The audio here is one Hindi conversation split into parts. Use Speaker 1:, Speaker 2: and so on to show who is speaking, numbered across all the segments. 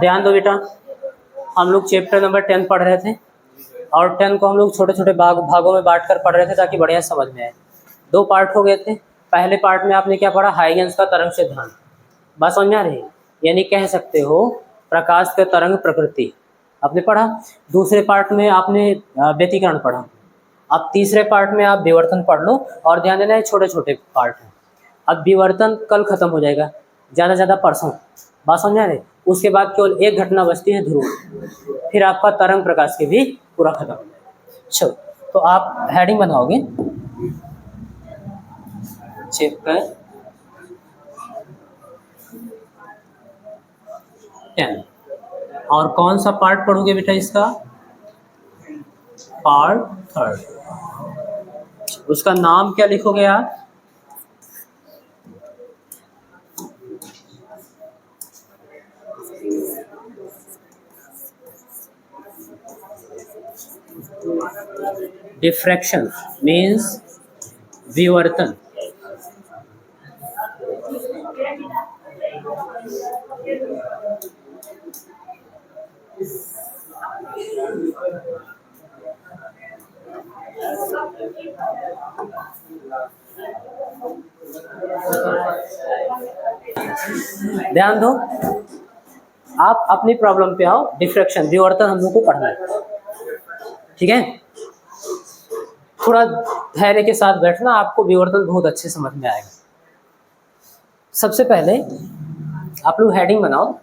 Speaker 1: ध्यान दो बेटा, हम लोग चैप्टर नंबर 10 पढ़ रहे थे और 10 को हम लोग छोटे छोटे भागों में बांट कर पढ़ रहे थे ताकि बढ़िया समझ में आए। 2 पार्ट हो गए थे। पहले पार्ट में आपने क्या पढ़ा, हाइगेंस का तरंग सिद्धांत, बात समझ में आ रही है, यानी कह सकते हो प्रकाश के तरंग प्रकृति आपने पढ़ा। दूसरे पार्ट में आपने व्यतिकरण पढ़ा। अब तीसरे पार्ट में आप विवर्तन पढ़ लो और ध्यान देना है छोटे छोटे पार्ट हैं। अब विवर्तन कल खत्म हो जाएगा, ज़्यादा ज़्यादा परसों, बात समझ आ रही। उसके बाद केवल एक घटना बचती है, ध्रुव, फिर आपका तरंग प्रकाश के भी पूरा खत्म हो जाएगा। चलो तो आप हेडिंग बनाओगे चैप्टर 10 और कौन सा पार्ट पढ़ोगे बेटा इसका, पार्ट 3। उसका नाम क्या लिखोगे आप, डिफ्रैक्शन मीन्स विवर्तन। ध्यान दो, आप अपनी प्रॉब्लम पे आओ। डिफ्रैक्शन विवर्तन हम लोग को पढ़ना है, ठीक है। थोड़ा धैर्य के साथ बैठना, आपको विवर्तन बहुत अच्छे समझ में आएगा। सबसे पहले आप लोग हेडिंग बनाओ,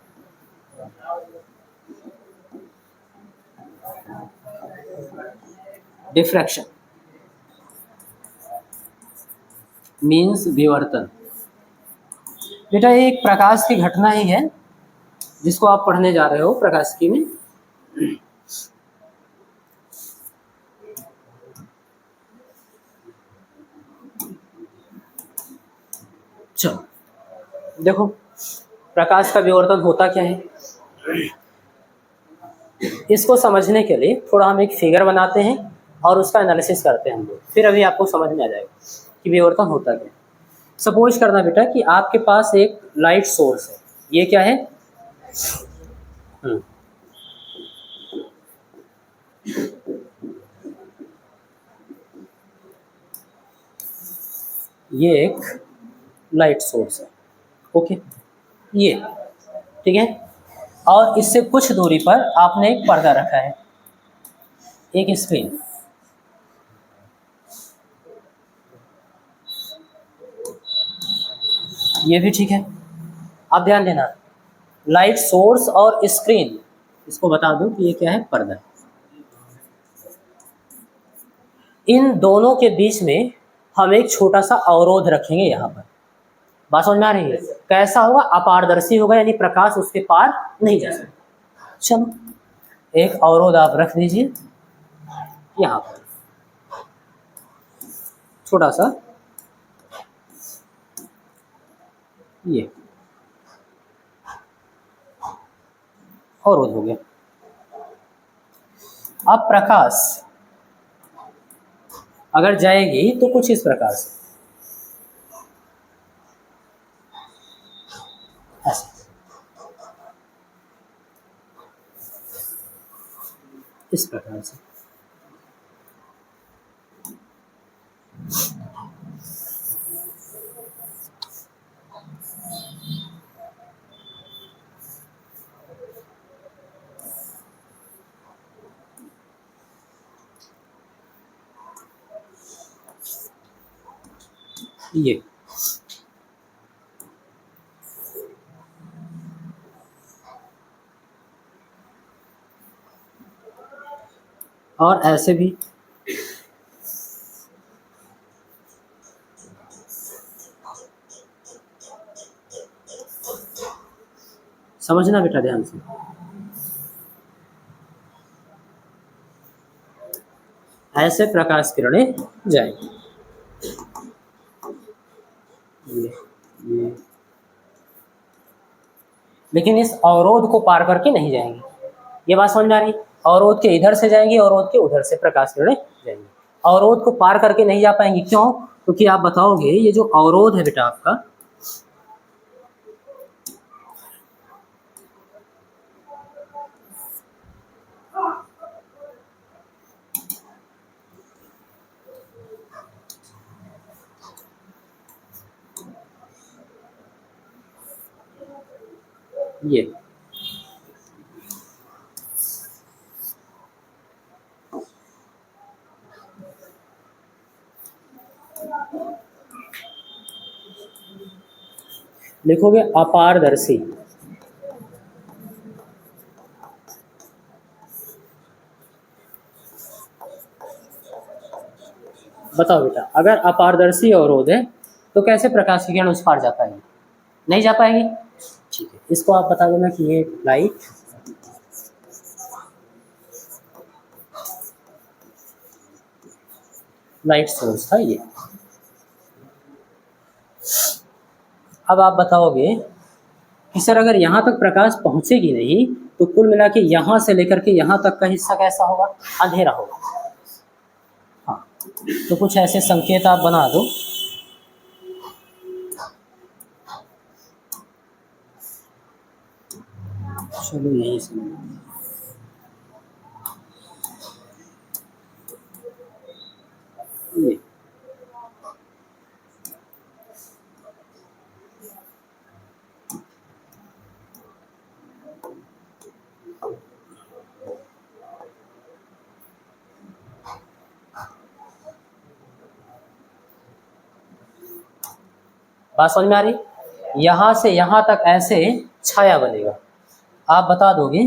Speaker 1: डिफ्रैक्शन मीन्स विवर्तन। बेटा ये एक प्रकाश की घटना ही है जिसको आप पढ़ने जा रहे हो प्रकाशिकी में। चलो देखो, प्रकाश का विवर्तन होता क्या है, इसको समझने के लिए थोड़ा हम एक फिगर बनाते हैं और उसका एनालिसिस करते हैं हम लोग, फिर अभी आपको समझ में आ जाएगा कि विवर्तन होता क्या है। सपोज करना बेटा कि आपके पास एक लाइट सोर्स है, ये क्या है, ये एक लाइट सोर्स है, ओके, ये ठीक है। और इससे कुछ दूरी पर आपने एक पर्दा रखा है, एक स्क्रीन, ये भी ठीक है। अब ध्यान देना, लाइट सोर्स और स्क्रीन, इसको बता दूं कि ये क्या है, पर्दा। इन दोनों के बीच में हम एक छोटा सा अवरोध रखेंगे यहाँ पर, बात समझ में आ रही है। कैसा होगा, अपारदर्शी होगा, यानी प्रकाश उसके पार नहीं जा सकता। चलो एक अवरोध आप रख दीजिए यहाँ पर, छोटा सा, ये अवरोध हो गया। अब प्रकाश अगर जाएगी तो कुछ इस प्रकार से, ऐसे, इस प्रकार से, ये और ऐसे भी, समझना बेटा ध्यान से। ऐसे प्रकाश किरणें जाएंगी, ये लेकिन इस अवरोध को पार करके नहीं जाएंगी, ये बात समझ में आ रही। अवरोध के इधर से जाएंगी, अवरोध के उधर से प्रकाश किरणें जाएंगी, अवरोध को पार करके नहीं जा पाएंगी। क्यों, क्योंकि आप बताओगे ये जो अवरोध है बेटा आपका, ये लिखोगे अपारदर्शी। बताओ बेटा, अगर अपारदर्शी अवरोध है तो कैसे प्रकाश की किरण उस पार जा पाएगी? नहीं जा पाएगी। ठीक है, इसको आप बता देना कि ये लाइट सोर्स था ये। अब आप बताओगे कि सर अगर यहाँ तक प्रकाश पहुँचेगी नहीं तो कुल मिला के यहाँ से लेकर के यहाँ तक का हिस्सा कैसा होगा? अंधेरा होगा। हाँ, तो कुछ ऐसे संकेत आप बना दो। चलो यही समझ ये बात समझ में आ रही? यहाँ से यहाँ तक ऐसे छाया बनेगा। आप बता दोगे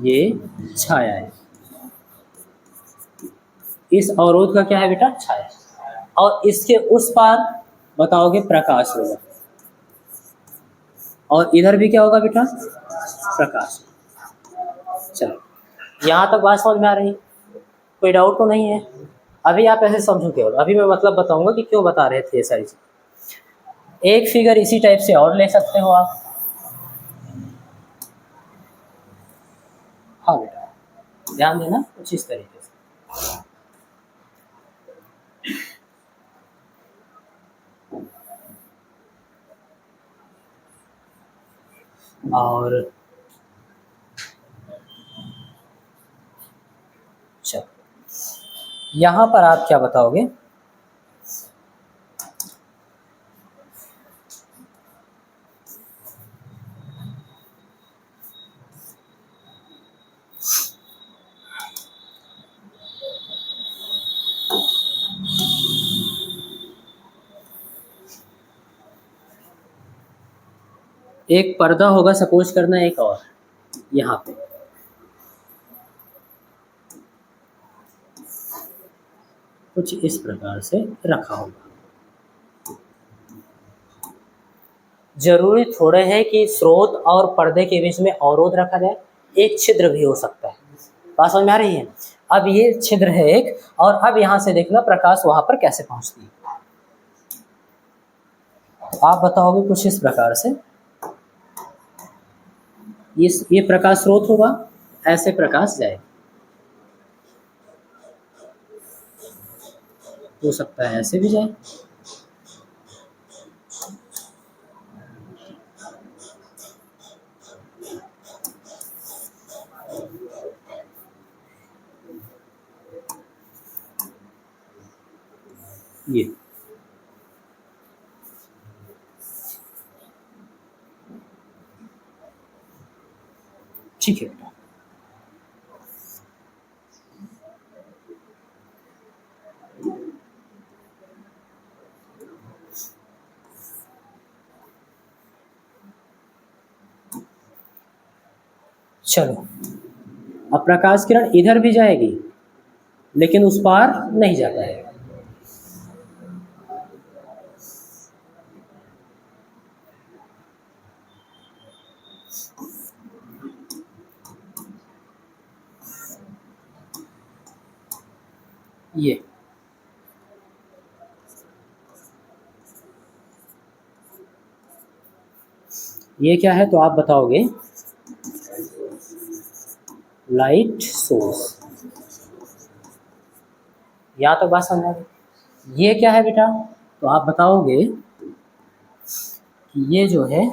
Speaker 1: ये छाया है, इस अवरोध का क्या है बेटा? छाया। और इसके उस पार बताओगे प्रकाश होगा, और इधर भी क्या होगा बेटा? प्रकाश। चलो यहाँ तक बात समझ में आ रही? कोई डाउट तो नहीं है? अभी आप ऐसे समझो केवल, अभी मैं मतलब बताऊंगा कि क्यों बता रहे थे ये सारी चीज़। एक फिगर इसी टाइप से और ले सकते हो आप। हाँ बेटा, ध्यान देना कुछ इस तरीके से। और चलो यहाँ पर आप क्या बताओगे? एक पर्दा होगा सपोज करना, एक और यहाँ पे कुछ इस प्रकार से रखा होगा। जरूरी थोड़े है कि स्रोत और पर्दे के बीच में अवरोध रखा जाए, एक छिद्र भी हो सकता है। बात समझ में आ रही है? अब ये छिद्र है एक, और अब यहाँ से देखना प्रकाश वहां पर कैसे पहुंचती है। आप बताओगे कुछ इस प्रकार से, ये प्रकाश स्रोत होगा, ऐसे प्रकाश जाएगा। हो सकता है ऐसे भी जाए। ये ठीक है बेटा। चलो अब प्रकाश किरण इधर भी जाएगी लेकिन उस पार नहीं जा पाएगा। ये क्या है तो आप बताओगे लाइट सोर्स। या तो बात समझ आ गई। ये क्या है बेटा तो आप बताओगे कि ये जो है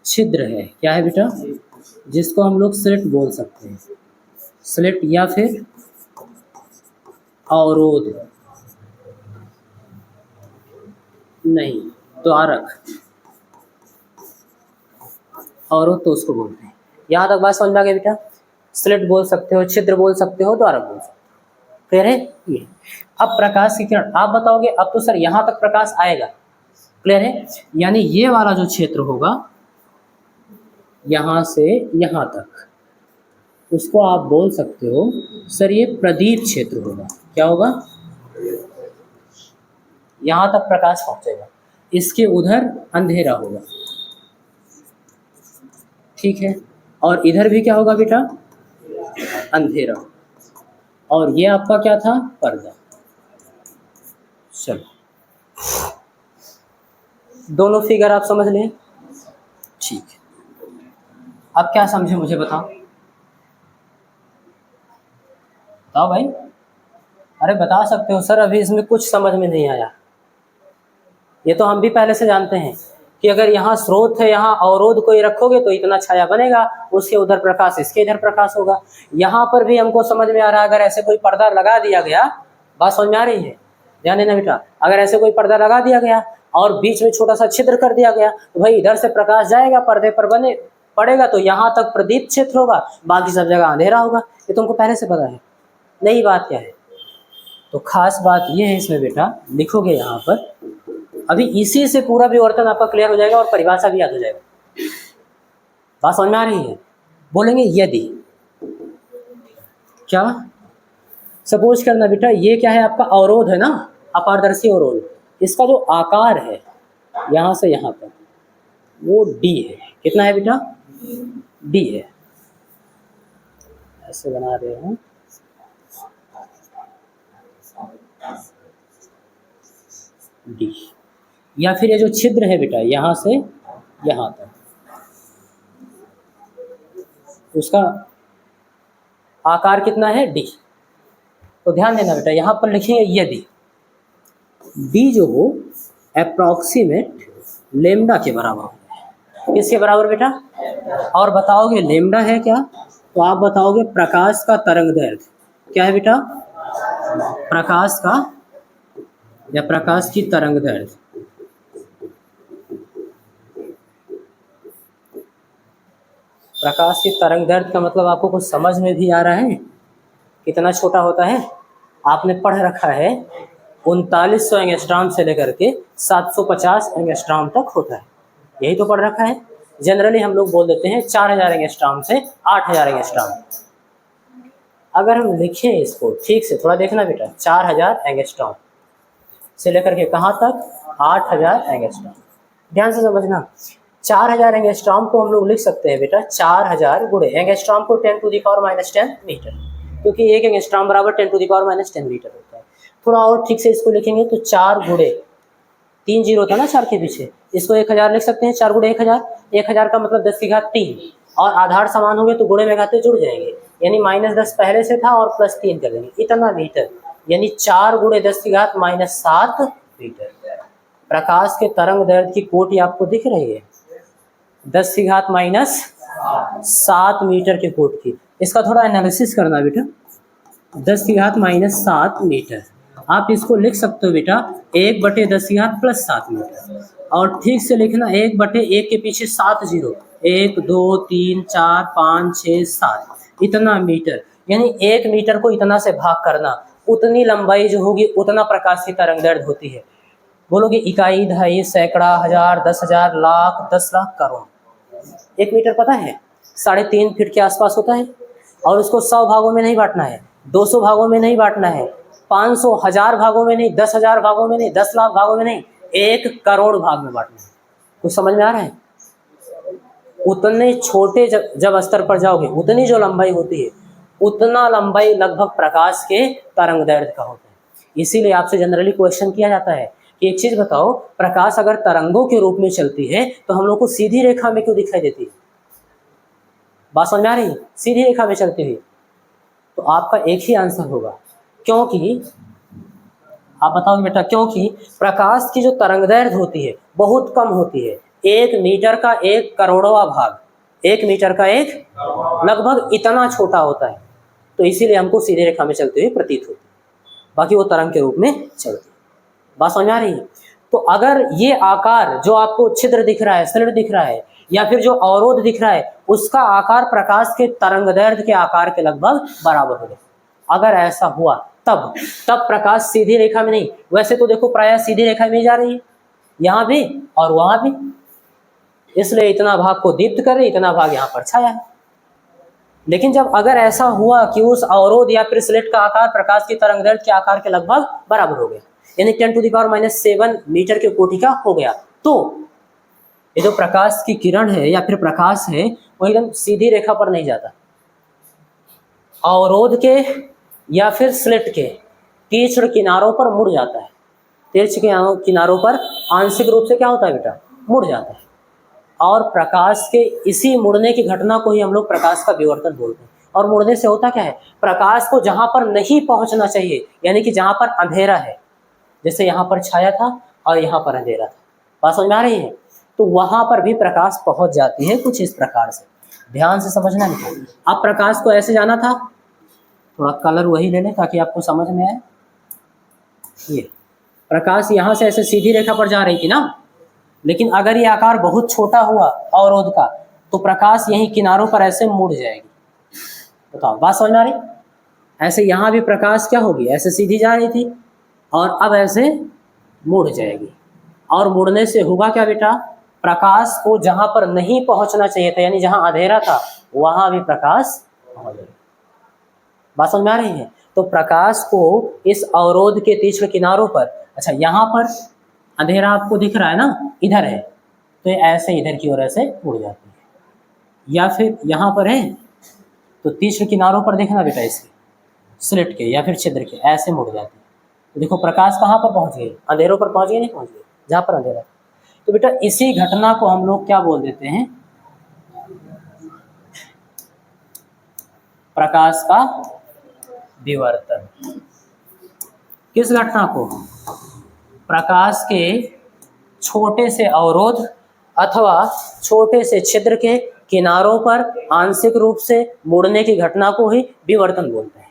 Speaker 1: छिद्र है। क्या है बेटा? जिसको हम लोग स्लिट बोल सकते हैं, स्लिट या फिर अवरोध नहीं, द्वारक, अवरोध तो उसको बोलते हैं। यहाँ तक बात समझ में आ गई बेटा? स्लिट बोल सकते हो, छिद्र बोल सकते हो, द्वारक बोल सकते हो। क्लियर है ये? अब प्रकाश की किरण आप बताओगे, अब तो सर यहाँ तक प्रकाश आएगा। क्लियर है? यानी ये वाला जो क्षेत्र होगा यहाँ से यहाँ तक, उसको आप बोल सकते हो सर ये प्रदीप क्षेत्र होगा। क्या होगा? यहाँ तक प्रकाश पहुंचेगा, इसके उधर अंधेरा होगा। ठीक है? और इधर भी क्या होगा बेटा? अंधेरा। और ये आपका क्या था? पर्दा। चलो, दोनों फिगर आप समझ लें। ठीक है, अब क्या समझे मुझे बताओ भाई। अरे बता सकते हो सर, अभी इसमें कुछ समझ में नहीं आया। ये तो हम भी पहले से जानते हैं कि अगर यहाँ स्रोत है, यहाँ अवरोध कोई रखोगे तो इतना छाया बनेगा, उसके उधर प्रकाश, इसके इधर प्रकाश होगा। यहाँ पर भी हमको समझ में आ रहा है, अगर ऐसे कोई पर्दा लगा दिया गया, बात समझ में आ रही है? ध्यान देना बेटा, अगर ऐसे कोई पर्दा लगा दिया गया और बीच में छोटा सा छिद्र कर दिया गया तो भाई इधर से प्रकाश जाएगा, पर्दे पर बने पड़ेगा तो यहाँ तक प्रदीप क्षेत्र होगा, बाकी सब जगह अंधेरा होगा। ये तुमको पहले से पता है। नई बात क्या है? तो खास बात ये है इसमें बेटा, लिखोगे यहाँ पर, अभी इसी से पूरा विवर्तन आपका क्लियर हो जाएगा और परिभाषा भी याद हो जाएगा। बात समझ में आ रही है? बोलेंगे यदि, क्या सपोज करना बेटा, ये क्या है आपका? अवरोध है ना, अपारदर्शी अवरोध। इसका जो आकार है यहाँ से यहाँ तक वो डी है। कितना है बेटा? डी है। ऐसे बना रहे हैं, डी। या फिर ये जो छिद्र है बेटा यहाँ से यहाँ तक, उसका आकार कितना है? डी। तो ध्यान देना बेटा, यहाँ पर लिखेंगे यदि डी जो हो अप्रॉक्सीमेट लेमडा के बराबर हो। किसके बराबर बेटा? और बताओगे लेमडा है क्या? तो आप बताओगे प्रकाश का तरंग दैर्घ्य। क्या है बेटा? प्रकाश का या प्रकाश की तरंग दैर्घ्य। प्रकाश की तरंग दैर्घ्य का मतलब आपको कुछ समझ में भी आ रहा है? कितना छोटा होता है? आपने पढ़ रखा है 3900 एंगस्ट्रॉम से लेकर के 750 एंगस्ट्रॉम तक होता है, यही तो पढ़ रखा है। जनरली हम लोग बोल देते हैं 4000 एंगस्ट्रॉम से 8000 एंगस्ट्रॉम। अगर हम लिखें इसको ठीक से, थोड़ा देखना बेटा, 4000 एंगस्ट्रॉम से लेकर के कहाँ तक? 8000 एंगस्ट्रॉम। ध्यान से समझना, 4000 एंगस्ट्रॉम को हम लोग लिख सकते हैं बेटा 4000 गुणे एंगस्ट्रॉम को 10⁻⁻10 मीटर, क्योंकि एक एंगस्ट्रॉम बराबर 10⁻⁻10 मीटर होता है। थोड़ा और ठीक से इसको लिखेंगे तो 4 गुणे 3 जीरो था ना 4 के पीछे, इसको 1000 लिख सकते हैं। 4 गुणे 1000, 1000 का मतलब 10⁻³ और आधार समान होंगे तो गुणे में घाते जुड़ जाएंगे, यानी -10 पहले से था और +3 कर देंगे, इतना मीटर, यानी 4 गुणे 10⁻⁻7 मीटर। प्रकाश के तरंग दैर्घ्य की कोटि आपको दिख रही है, 10⁻⁻7 मीटर के कोट की। इसका थोड़ा एनालिसिस करना बेटा, 10⁻⁻7 मीटर। आप इसको लिख सकते हो बेटा 1/10⁻+7 मीटर, और ठीक से लिखना 1/1 के पीछे 7 जीरो, 1 2 3 4 5 6 7, इतना मीटर। यानी 1 मीटर को इतना से भाग करना, उतनी लंबाई जो होगी उतना प्रकाश की तरंग दैर्घ्य होती है। बोलोगे इकाई, दहाई, सैकड़ा, हजार, 10,000, लाख, 10 लाख, करोड़। 1 मीटर पता है 3.5 फीट के आसपास होता है, और उसको 100 भागों में नहीं बांटना है, 200 भागों में नहीं बांटना है, 500, 1000 भागों में नहीं, 10,000 भागों में नहीं, 10 लाख भागों में नहीं, 1 करोड़ भाग में बांटना है। कुछ समझ में आ रहा है? उतने छोटे जब स्तर पर जाओगे, उतनी जो लंबाई होती है, उतना लंबाई लगभग प्रकाश के तरंग दैर्घ्य का होता है। इसीलिए आपसे जनरली क्वेश्चन किया जाता है कि एक चीज बताओ, प्रकाश अगर तरंगों के रूप में चलती है तो हम लोग को सीधी रेखा में क्यों दिखाई देती है? बात समझ में आ रही है? सीधी रेखा में चलती हुई। तो आपका एक ही आंसर होगा, क्योंकि आप बताओगे बेटा, क्योंकि प्रकाश की जो तरंग दैर्घ्य होती है बहुत कम होती है, 1 मीटर का 1 करोड़वां भाग, 1 मीटर का 1 लगभग इतना छोटा होता है, तो इसीलिए हमको सीधी रेखा में चलते हुए प्रतीत होती है। बाकी वो तरंग के रूप में चलती है। बात समझ आ रही है? तो अगर ये आकार जो आपको छिद्र दिख रहा है, स्लिट दिख रहा है, या फिर जो अवरोध दिख रहा है, उसका आकार प्रकाश के तरंगदैर्घ्य के आकार के लगभग बराबर हो गया, अगर ऐसा हुआ तब प्रकाश सीधी रेखा में नहीं, वैसे तो देखो प्रायः सीधी रेखा में जा रही है, यहाँ भी और वहां भी, इसलिए इतना भाग को दीप्त कर रही, इतना भाग यहाँ पर छाया है। लेकिन जब अगर ऐसा हुआ कि उस अवरोध या फिर स्लिट का आकार प्रकाश की तरंगदैर्घ्य के आकार के लगभग बराबर हो गया, यानी 10⁻⁻7 मीटर के कोटि का हो गया, तो ये जो प्रकाश की किरण है या फिर प्रकाश है वो एकदम सीधी रेखा पर नहीं जाता, अवरोध के या फिर स्लिट के तीक्ष्ण किनारों पर मुड़ जाता है। तीक्ष्ण किनारों पर आंशिक रूप से क्या होता है बेटा, मुड़ जाता है। और प्रकाश के इसी मुड़ने की घटना को ही हम लोग प्रकाश का विवर्तन बोलते हैं। और मुड़ने से होता क्या है, प्रकाश को जहाँ पर नहीं पहुँचना चाहिए, यानी कि जहाँ पर अंधेरा है, जैसे यहाँ पर छाया था और यहाँ पर अंधेरा था, बात समझ में आ रही है, तो वहाँ पर भी प्रकाश पहुँच जाती है कुछ इस प्रकार से। ध्यान से समझना है। अब प्रकाश को ऐसे जाना था, थोड़ा कलर वही ले लें ताकि आपको समझ में आए। ये प्रकाश यहाँ से ऐसे सीधी रेखा पर जा रही थी ना, लेकिन अगर ये आकार बहुत छोटा हुआ अवरोध का, तो प्रकाश यहीं किनारों पर ऐसे मुड़ जाएगी। बताओ बात समझ में आ रही? ऐसे यहाँ भी प्रकाश क्या होगी, ऐसे सीधी जा रही थी और अब ऐसे मुड़ जाएगी, और मुड़ने से होगा क्या बेटा, प्रकाश को जहाँ पर नहीं पहुँचना चाहिए था, यानी जहाँ अंधेरा था, वहाँ भी प्रकाश पहुँच जाएगा। बात समझ में आ रही है? तो प्रकाश को इस अवरोध के तीक्ष्ण किनारों पर, अच्छा यहाँ पर अंधेरा आपको दिख रहा है ना, इधर है, तो ये ऐसे इधर की ओर ऐसे उड़ जाती है, या फिर यहाँ पर है तो तीक्ष्ण किनारों पर देखना बेटा, इसके स्लिट के या फिर छिद्र के ऐसे मुड़ जाती है। तो देखो प्रकाश कहाँ पर पहुँच गई, अंधेरों पर पहुँच गई, नहीं पहुँच गई, जहाँ पर अंधेरा। तो बेटा इसी घटना को हम लोग क्या बोल देते हैं, प्रकाश का विवर्तन। किस घटना को, प्रकाश के छोटे से अवरोध अथवा छोटे से छिद्र के किनारों पर आंशिक रूप से मुड़ने की घटना को ही विवर्तन बोलते हैं।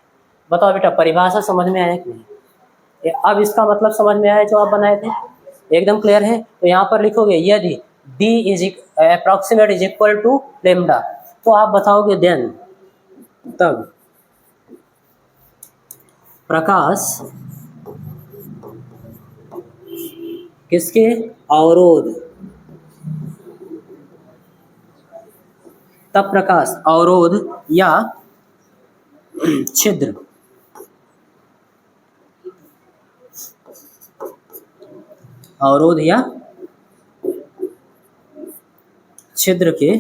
Speaker 1: बताओ बेटा परिभाषा समझ में आया कि नहीं? अब इसका मतलब समझ में आया जो आप बनाए थे, एकदम क्लियर है? तो यहाँ पर लिखोगे यदि d is approximate is equal to lambda, तो आप बताओगे देन, तब प्रकाश किसके अवरोध, तब प्रकाश अवरोध या छिद्र छिद्र के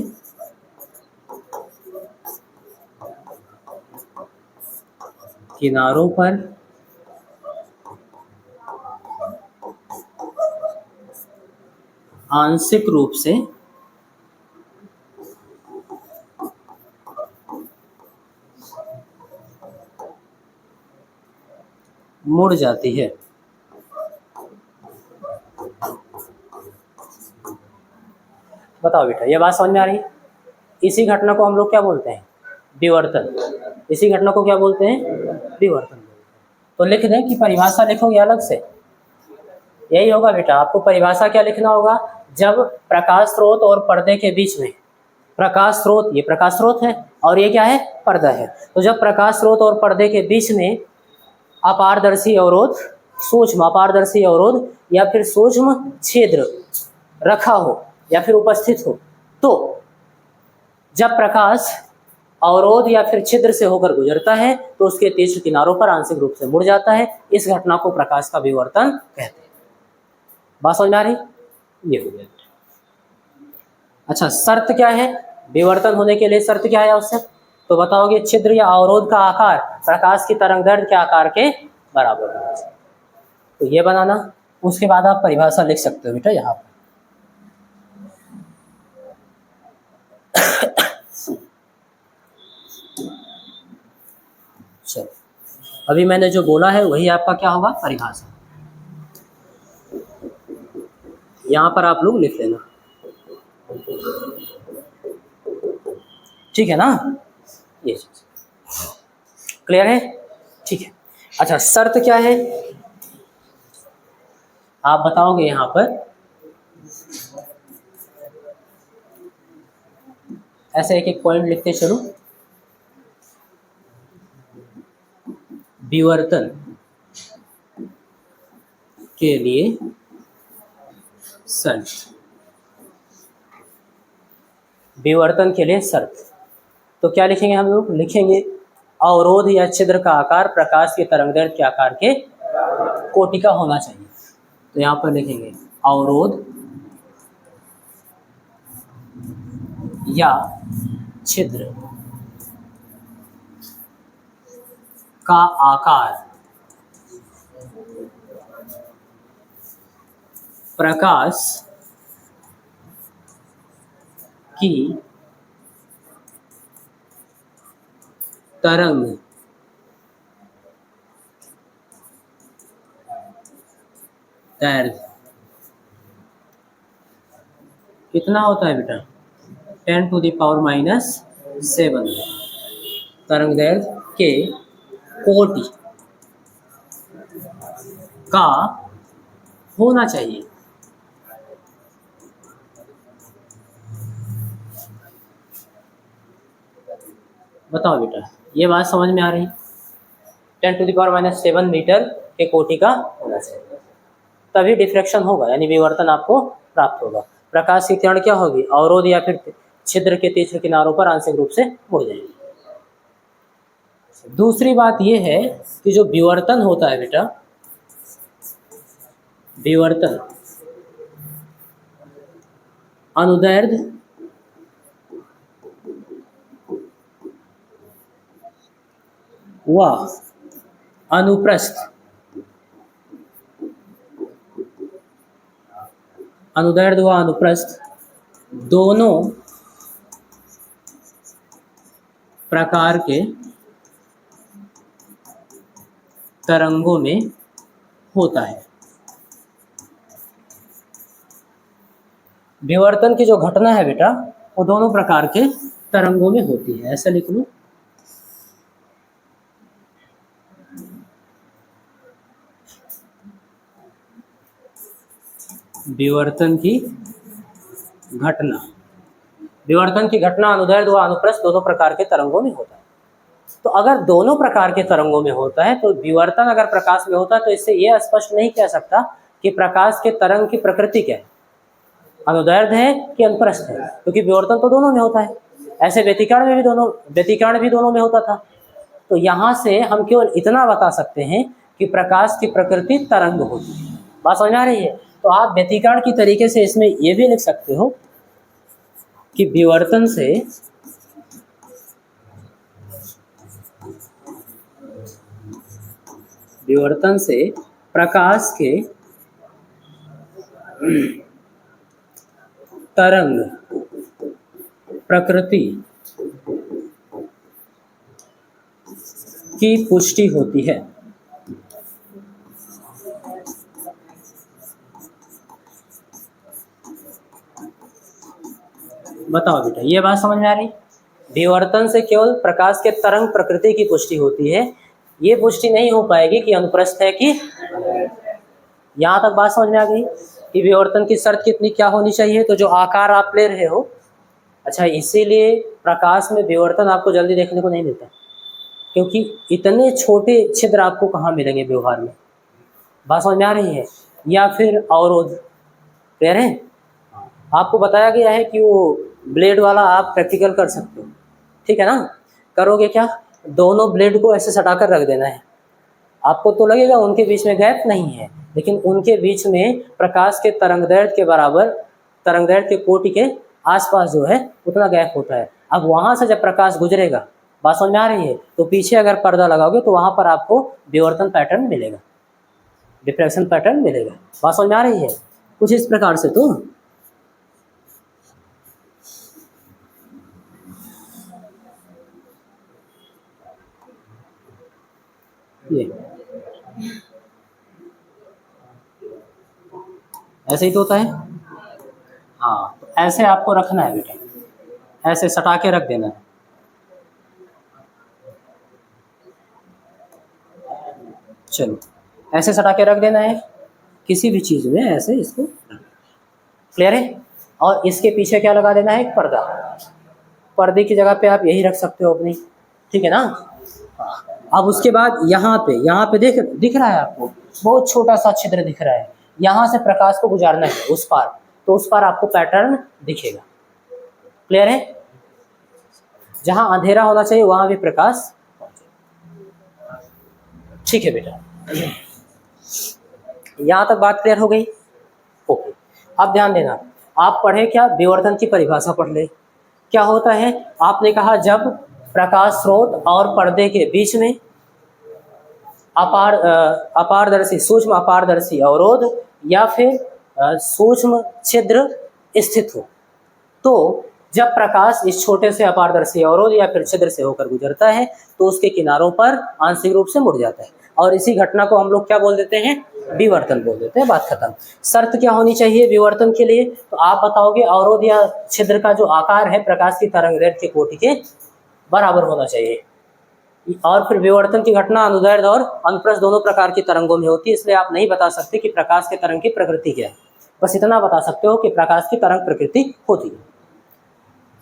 Speaker 1: किनारों पर आंशिक रूप से मुड़ जाती है। बताओ बेटा ये बात समझ में आ रही है? इसी घटना को हम लोग क्या बोलते हैं, विवर्तन। इसी घटना को क्या बोलते हैं, विवर्तन। तो लिख दें कि परिभाषा लिखोगे अलग से, यही होगा बेटा। आपको परिभाषा क्या लिखना होगा, जब प्रकाश स्रोत और पर्दे के बीच में, प्रकाश स्रोत, ये प्रकाश स्रोत है और ये क्या है, पर्दा है, तो जब प्रकाश स्रोत और पर्दे के बीच में अपारदर्शी अवरोध, सूक्ष्म अपारदर्शी अवरोध या फिर सूक्ष्म छिद्र रखा हो या फिर उपस्थित हो, तो जब प्रकाश अवरोध या फिर छिद्र से होकर गुजरता है तो उसके तीक्ष्ण किनारों पर आंशिक रूप से मुड़ जाता है। इस घटना को प्रकाश का विवर्तन कहते हैं। बात समझ में आ रही? ये हो गया। अच्छा शर्त क्या है, विवर्तन होने के लिए शर्त क्या है आवश्यक, तो बताओगे छिद्र या अवरोध का आकार प्रकाश की तरंगदैर्घ्य के आकार के बराबर होना चाहिए। तो ये बनाना, उसके बाद आप परिभाषा लिख सकते हो बेटा यहाँ पर। चलो अभी मैंने जो बोला है वही आपका क्या होगा, परिभाषा। यहाँ पर आप लोग लिख लेना, ठीक है ना? ये क्लियर है? ठीक है। अच्छा, शर्त क्या है आप बताओगे यहाँ पर। ऐसे एक एक पॉइंट लिखते चलो। विवर्तन के लिए शर्त, विवर्तन के लिए शर्त। तो क्या लिखेंगे हम लोग, लिखेंगे अवरोध या छिद्र का आकार प्रकाश के तरंगदैर्घ्य के आकार के कोटि का होना चाहिए। तो यहाँ पर लिखेंगे अवरोध या छिद्र का आकार प्रकाश की तरंग दैर्घ्य कितना होता है बेटा, 10⁻⁻⁷ तरंग दैर्घ्य के कोटि का होना चाहिए। बताओ बेटा, ये बात समझ में आ रही? 10⁻⁷ मीटर के कोटि का होना चाहिए, तभी डिफ्रैक्शन होगा, यानी विवर्तन आपको प्राप्त होगा। प्रकाश की किरण क्या होगी, अवरोध या फिर छिद्र के तीसरे किनारों पर आंशिक रूप से मुड़ जाएगी। दूसरी बात यह है कि जो विवर्तन होता है बेटा, विवर्तन अनुदैर्ध्य व अनुप्रस्थ, अनुदैर्ध्य व अनुप्रस्थ दोनों प्रकार के तरंगों में होता है। विवर्तन की जो घटना है बेटा वो दोनों प्रकार के तरंगों में होती है, ऐसा लिख लो। विवर्तन की घटना, विवर्तन की घटना अनुदैर्ध्य व अनुप्रस्थ दोनों प्रकार के तरंगों में होता है। तो अगर दोनों प्रकार के तरंगों में होता है तो विवर्तन अगर प्रकाश में होता है तो इससे यह स्पष्ट नहीं कह सकता कि प्रकाश के तरंग की प्रकृति क्या है, अनुदैर्ध्य है कि अनुप्रस्थ है, क्योंकि विवर्तन तो दोनों में होता है। ऐसे व्यतिकरण में भी दोनों में होता था। तो यहाँ से हम केवल इतना बता सकते हैं कि प्रकाश की प्रकृति तरंग होती है। बात समझ आ रही है? तो आप व्यतिकरण की तरीके से इसमें यह भी लिख सकते हो कि विवर्तन से प्रकाश के तरंग प्रकृति की पुष्टि होती है। बताओ बेटा, ये बात समझ में आ रही? विवर्तन से केवल प्रकाश के तरंग प्रकृति की पुष्टि होती है, ये पुष्टि नहीं हो पाएगी कि अनुप्रस्थ है कि। यहाँ तक बात समझ में आ गई कि विवर्तन की शर्त कितनी क्या होनी चाहिए। तो जो आकार आप ले रहे हो, अच्छा, इसीलिए प्रकाश में विवर्तन आपको जल्दी देखने को नहीं मिलता, क्योंकि इतने छोटे छिद्र आपको कहाँ मिलेंगे व्यवहार में। बात समझ में आ रही है? या फिर अवरोध, कह रहे हैं आपको बताया गया है कि वो ब्लेड वाला आप प्रैक्टिकल कर सकते हो, ठीक है ना? करोगे क्या, दोनों ब्लेड को ऐसे सटाकर रख देना है। आपको तो लगेगा उनके बीच में गैप नहीं है, लेकिन उनके बीच में प्रकाश के तरंगदैर्घ्य के बराबर, तरंगदैर्घ्य के कोटि के आसपास जो है उतना गैप होता है। अब वहाँ से जब प्रकाश गुजरेगा, बात समझ में आ रही है, तो पीछे अगर पर्दा लगाओगे तो वहाँ पर आपको विवर्तन पैटर्न मिलेगा, डिफ्रैक्शन पैटर्न मिलेगा। बात समझ में आ रही है? कुछ इस प्रकार से। तो ये ऐसे ही तो होता है। हाँ, तो ऐसे आपको रखना है बेटा, ऐसे सटा के रख देना है। चलो ऐसे सटा के रख देना है किसी भी चीज़ में, ऐसे इसको, क्लियर है। और इसके पीछे क्या लगा देना है, एक पर्दा। पर्दे की जगह पे आप यही रख सकते हो अपनी, ठीक है ना। अब उसके बाद यहाँ पे दिख रहा है आपको, बहुत छोटा सा छिद्र दिख रहा है, यहाँ से प्रकाश को गुजारना है उस पार, तो उस पार आपको पैटर्न दिखेगा, क्लियर है। जहाँ अंधेरा होना चाहिए वहाँ भी प्रकाश, ठीक है बेटा। यहाँ तक बात क्लियर हो गई, ओके। अब ध्यान देना, आप पढ़े क्या, विवर्तन की परिभाषा पढ़ ले। क्या होता है, आपने कहा जब प्रकाश स्रोत और पर्दे के बीच में अपारदर्शी, सूक्ष्म अपारदर्शी अवरोध या फिर सूक्ष्म छिद्र स्थित हो, तो जब प्रकाश इस छोटे से अपारदर्शी अवरोध या फिर छिद्र से होकर गुजरता है तो उसके किनारों पर आंशिक रूप से मुड़ जाता है, और इसी घटना को हम लोग क्या बोल देते हैं, विवर्तन बोल देते हैं। बात खत्म। शर्त क्या होनी चाहिए विवर्तन के लिए, तो आप बताओगे अवरोध या छिद्र का जो आकार है प्रकाश की तरंगदैर्घ्य के कोटि के बराबर होना चाहिए। और फिर विवर्तन की घटना अनुदैर्ध्य और अनुप्रस्थ दोनों प्रकार की तरंगों में होती है, इसलिए आप नहीं बता सकते कि प्रकाश के तरंग की प्रकृति क्या है, बस इतना बता सकते हो कि प्रकाश की तरंग प्रकृति होती है।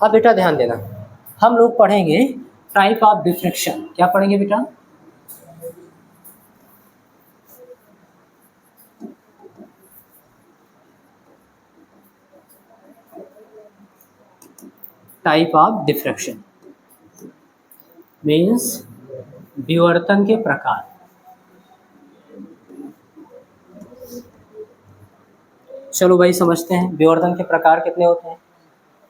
Speaker 1: अब बेटा ध्यान देना, हम लोग पढ़ेंगे टाइप ऑफ डिफ्रैक्शन। क्या पढ़ेंगे बेटा, टाइप ऑफ डिफ्रैक्शन मीन्स विवर्तन के प्रकार। चलो भाई समझते हैं विवर्तन के प्रकार कितने होते हैं।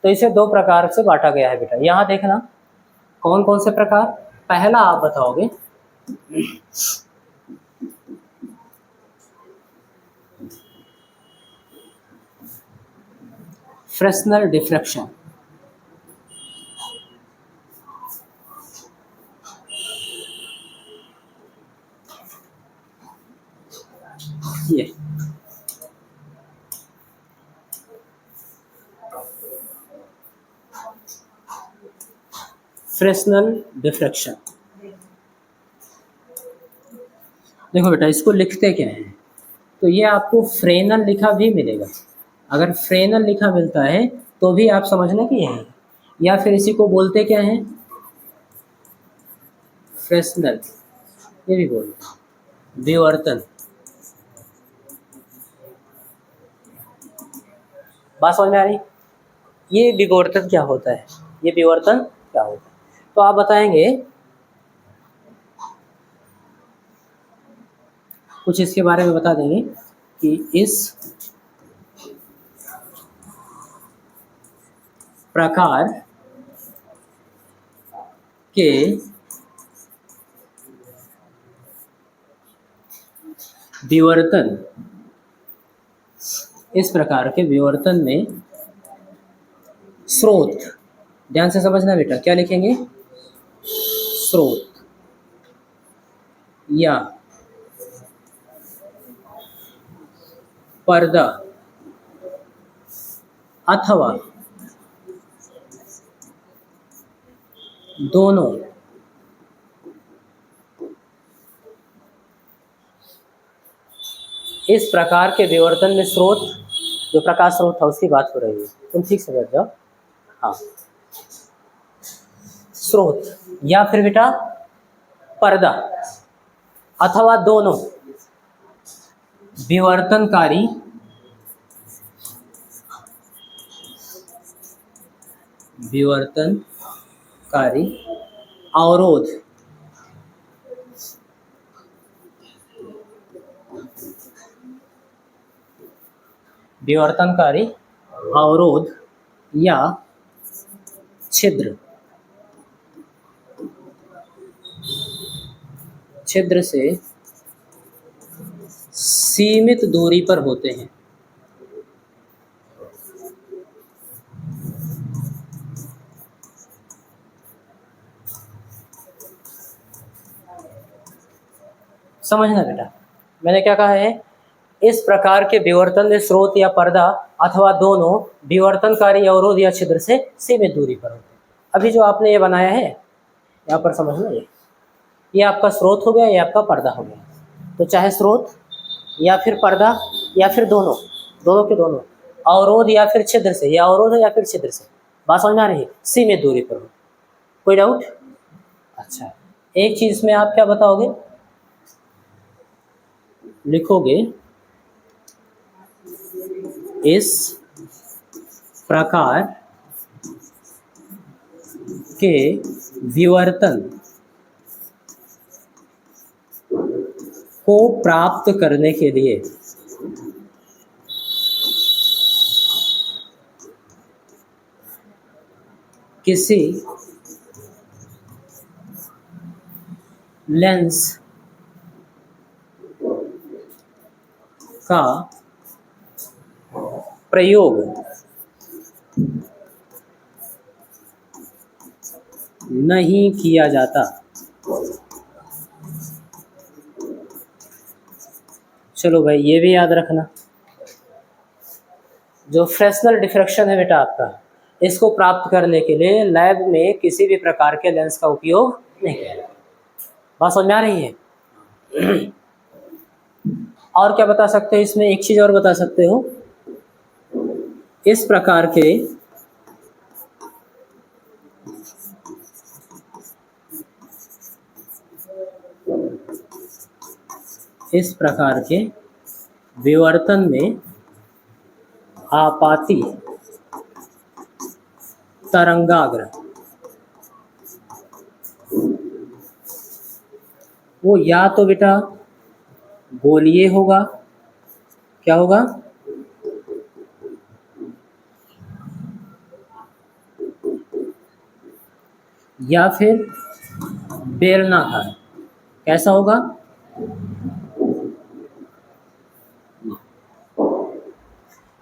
Speaker 1: तो इसे दो प्रकार से बांटा गया है बेटा, यहाँ देखना कौन कौन से प्रकार। पहला आप बताओगे फ्रेस्नेल डिफ्रैक्शन, ये फ्रेस्नेल डिफ्रैक्शन। देखो बेटा इसको लिखते क्या है, तो ये आपको फ्रेनल लिखा भी मिलेगा, अगर फ्रेनल लिखा मिलता है तो भी आप समझना कि यही है, या फिर इसी को बोलते क्या है, फ्रेस्नेल, ये भी बोलते हैं विवर्तन। बात समझ में आ रही, ये विवर्तन क्या होता है, ये विवर्तन क्या होता है, तो आप बताएंगे कुछ इसके बारे में बता देंगे कि इस प्रकार के विवर्तन, इस प्रकार के विवर्तन में स्रोत, ध्यान से समझना बेटा, क्या लिखेंगे, स्रोत या पर्दा अथवा दोनों इस प्रकार के विवर्तन में स्रोत, जो प्रकाश स्रोत था उसकी बात हो रही है, तुम ठीक से बैठ जाओ। हाँ, स्रोत या फिर बेटा पर्दा अथवा दोनों विवर्तनकारी अवरोध या छिद्र से सीमित दूरी पर होते हैं। समझना बेटा, मैंने क्या कहा है, इस प्रकार के विवर्तन में स्रोत या पर्दा अथवा दोनों विवर्तनकारी अवरोध या छिद्र से सीमित दूरी पर होते हैं। अभी जो आपने ये बनाया है यहाँ पर समझना, ये आपका स्रोत हो गया, ये आपका पर्दा हो गया। तो चाहे स्रोत या फिर पर्दा या फिर दोनों, दोनों के दोनों, अवरोध या फिर छिद्र से, या अवरोध है या फिर छिद्र से, बात समझ में आ रही है, सीमित दूरी पर हो। कोई डाउट? अच्छा, एक चीज में आप क्या बताओगे, लिखोगे इस प्रकार के विवर्तन को प्राप्त करने के लिए किसी लेंस का प्रयोग नहीं किया जाता। चलो भाई, ये भी याद रखना, जो फ्रेस्नेल डिफ्रैक्शन है बेटा आपका, इसको प्राप्त करने के लिए लैब में किसी भी प्रकार के लेंस का उपयोग नहीं किया जाता। बात समझ में आ रही है? और क्या बता सकते हो इसमें, एक चीज और बता सकते हो, इस प्रकार के विवर्तन में आपाती तरंगाग्र वो या तो बेटा गोलीय होगा, क्या होगा, या फिर बेलनाकार। कैसा होगा?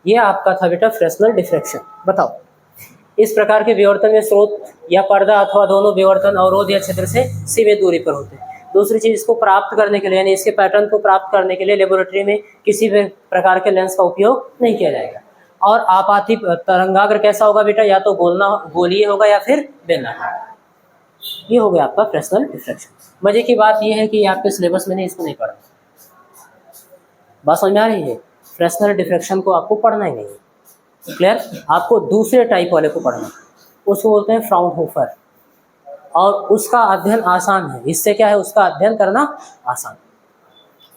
Speaker 1: ये आपका था बेटा फ्रेस्नेल डिफ्रैक्शन। बताओ, इस प्रकार के विवर्तन में स्रोत या पर्दा अथवा दोनों विवर्तन अवरोध या छिद्र से सीमित दूरी पर होते हैं। दूसरी चीज, इसको प्राप्त करने के लिए, यानी इसके पैटर्न को प्राप्त करने के लिए लेबोरेटरी में किसी भी प्रकार के लेंस का उपयोग नहीं किया जाएगा। और आपाती तरंगाग्र कैसा होगा बेटा, या तो गोलीय होगा या फिर बेलनाकार। ये हो गया आपका फ्रेस्नेल डिफ्रैक्शन। मजे की बात यह है कि ये आपके सिलेबस में नहीं, इसको नहीं पढ़ा। बात समझ में आ रही है? फ्रेस्नेल डिफ्रैक्शन को आपको पढ़ना ही नहीं है। क्लियर? आपको दूसरे टाइप वाले को पढ़ना, उसको बोलते हैं फ्राउनहोफर, और उसका अध्ययन आसान है। इससे क्या है, उसका अध्ययन करना आसान।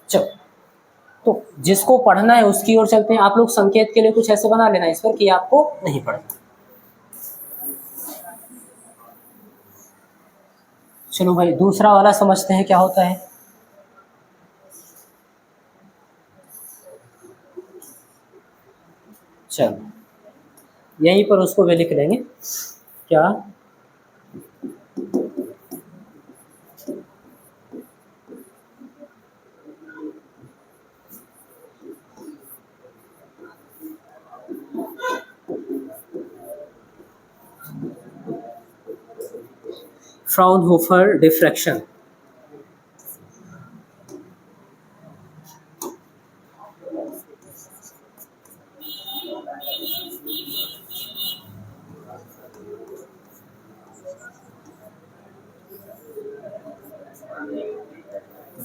Speaker 1: चलो, तो जिसको पढ़ना है उसकी ओर चलते हैं। आप लोग संकेत के लिए कुछ ऐसे बना लेना इस पर कि आपको नहीं पढ़ना। चलो भाई, दूसरा वाला समझते हैं क्या होता है। चलो, यहीं पर उसको भी लिख लेंगे। क्या? Fraunhofer diffraction.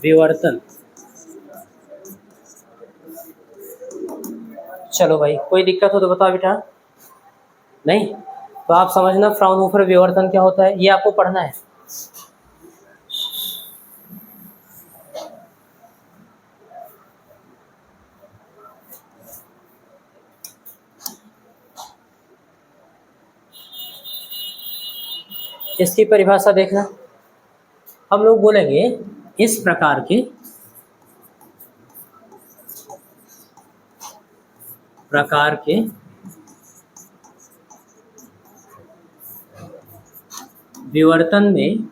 Speaker 1: विवर्तन। चलो भाई, कोई दिक्कत हो तो बताओ बेटा। नहीं तो आप समझना फ्राउनहोफर विवर्तन क्या होता है, ये आपको पढ़ना है। इसकी परिभाषा देखना, हम लोग बोलेंगे इस प्रकार के विवर्तन में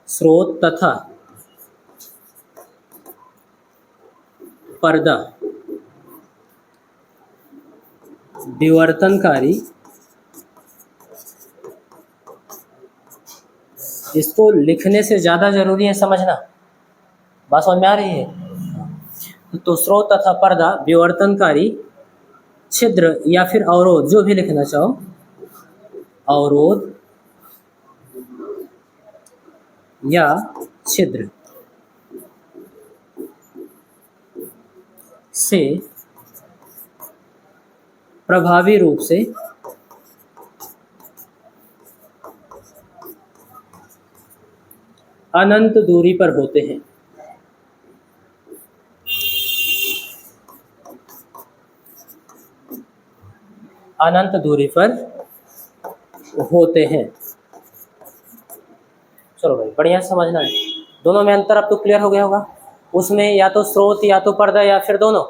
Speaker 1: स्रोत तथा पर्दा विवर्तनकारी, इसको लिखने से ज़्यादा जरूरी है समझना। बात समझ में आ रही है? तो स्रोत तथा पर्दा विवर्तनकारी छिद्र या फिर अवरोध, जो भी लिखना चाहो, अवरोध या छिद्र से प्रभावी रूप से अनंत दूरी पर होते हैं। अनंत दूरी पर होते हैं। चलो भाई, बढ़िया समझना है। दोनों में अंतर अब तो क्लियर हो गया होगा। उसमें या तो स्रोत या तो पर्दा या फिर दोनों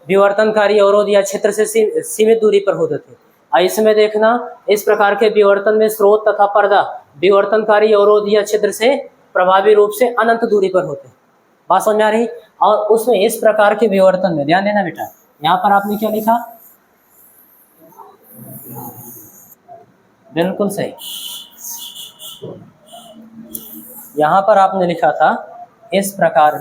Speaker 1: विवर्तनकारी अवरोध या क्षेत्र से सीमित दूरी पर होते थे। इसमें देखना, इस प्रकार के विवर्तन में स्रोत तथा पर्दा विवर्तनकारी अवरोध या छिद्र से प्रभावी रूप से अनंत दूरी पर होते हैं। बात समझ में आ रही? और उसमें इस प्रकार के विवर्तन में ध्यान देना बेटा, यहाँ पर आपने क्या लिखा? बिल्कुल सही, यहाँ पर आपने लिखा था इस प्रकार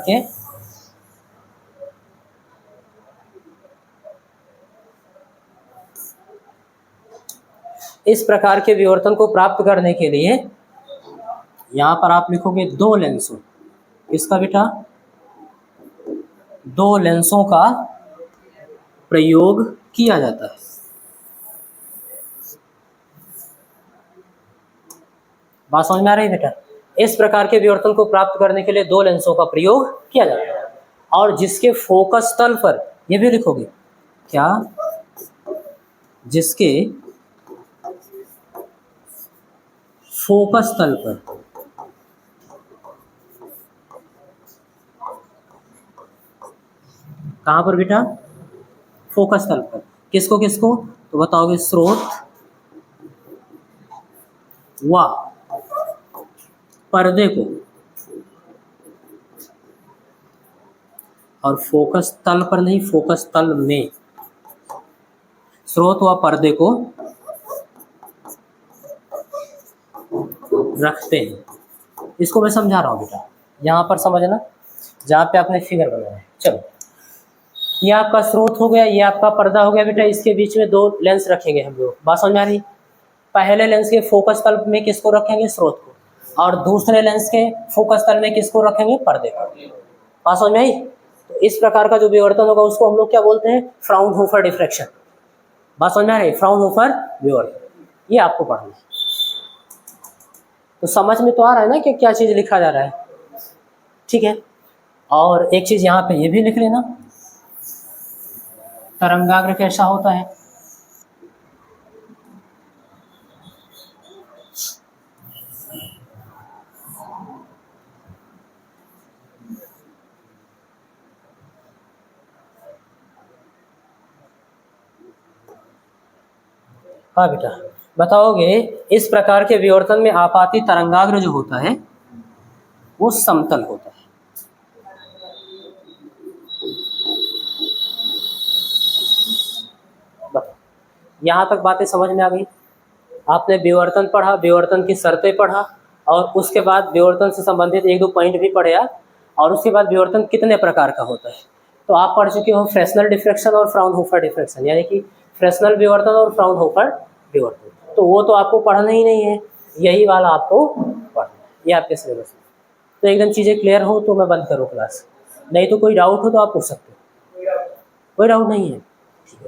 Speaker 1: के विवर्तन को प्राप्त करने के लिए यहाँ पर आप लिखोगे दो लेंसों, किसका बेटा? दो लेंसों का प्रयोग किया जाता है। बात समझ में आ रही है बेटा? इस प्रकार के विवर्तन को प्राप्त करने के लिए दो लेंसों का प्रयोग किया जाता है और जिसके फोकस तल पर, ये भी लिखोगे क्या? जिसके फोकस तल पर कहाँ पर बेटा? फोकस तल पर। किसको किसको? तो बताओगे स्रोत व पर्दे को, और फोकस तल पर नहीं, फोकस तल में स्रोत व पर्दे को रखते हैं। इसको मैं समझा रहा हूँ बेटा, यहाँ पर समझना जहाँ पे आपने फिगर बनाया है। चलो, ये आपका स्रोत हो गया, ये आपका पर्दा हो गया बेटा। इसके बीच में दो लेंस रखेंगे हम लोग। बात समझ में आ रही? पहले लेंस के फोकस तल में किसको रखेंगे? स्रोत को। और दूसरे लेंस के फोकस तल में किसको रखेंगे? पर्दे को। बात समझ में आई? तो इस प्रकार का जो विवर्तन होगा उसको हम लोग क्या बोलते हैं? Fraunhofer diffraction. बात समझ में आ रही? फ्राउनहोफर विवर्तन, ये आपको पढ़ना है। तो समझ में तो आ रहा है ना कि क्या चीज़ लिखा जा रहा है? ठीक है। और एक चीज़ यहाँ पे ये भी लिख लेना, तरंगाग्र कैसा होता है? हाँ बेटा, बताओगे इस प्रकार के विवर्तन में आपाती तरंगाग्र जो होता है वो समतल होता है। यहाँ तक बातें समझ में आ गई? आपने विवर्तन पढ़ा, विवर्तन की शर्तें पढ़ा, और उसके बाद विवर्तन से संबंधित एक दो पॉइंट भी पढ़ा, और उसके बाद विवर्तन कितने प्रकार का होता है तो आप पढ़ चुके हो। फ्रेस्नेल डिफ्रैक्शन और फ्राउनहोफर डिफ्रैक्शन, यानी कि फ्रेस्नेल विवर्तन और फ्राउनहोफर विवर्तन। तो वो तो आपको पढ़ना ही नहीं है, यही वाला आपको पढ़ना है, ये आपके सिलेबस में। तो एकदम चीज़ें क्लियर हो तो मैं बंद करूँ क्लास, नहीं तो कोई डाउट हो तो आप पूछ सकते हो। कोई डाउट नहीं है? ठीक है।